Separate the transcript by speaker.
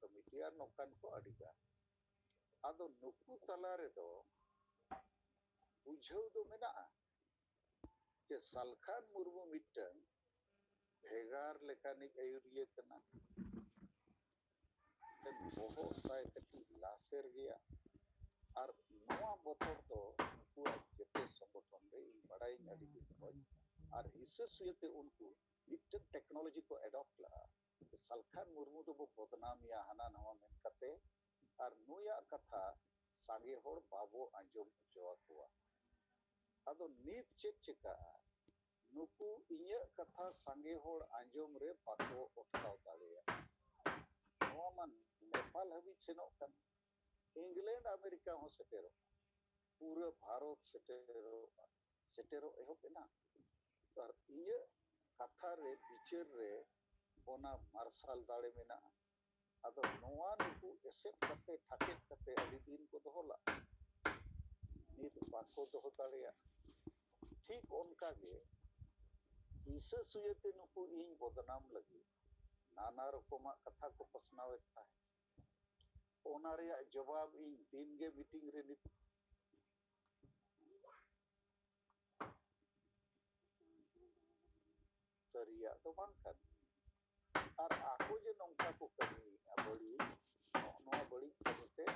Speaker 1: kemiti ar nokan ko adiga ado nuku talare do bujhau do menaa je Salkhan Murmu mitang bhegar lekanik ayuriya kana dan bohok tay kati laser gaya ar noa botor do nuku jete संगठन re badai adi khoj ar hisse suyate unku mitang teknologi ko adopt la Salkhan Murmu do bo bodnamiya hana nawa men kate ar nuya katha sange hor babo anjom jowa kowa ado nit chet cheka nuku inya katha sange hor anjom re bako otkaw daleya noa man Nepal habi senok kan England America ho setero pura Bharat setero ehop ena ar inya katha re bichar re ona marsal dale mena ado noa nuku esep kate thaket kate adi din ko dohola nit bako doho daleya ठीक उनका गे ईसा सुयते नुकु इन बदनाम लगी नाना रकमा कथा को पसनावे था ओना रे जवाब इन दिन गे मीटिंग रे नित तरिया तो बांगkan ar aku je nongka ko kami abali no bali kami te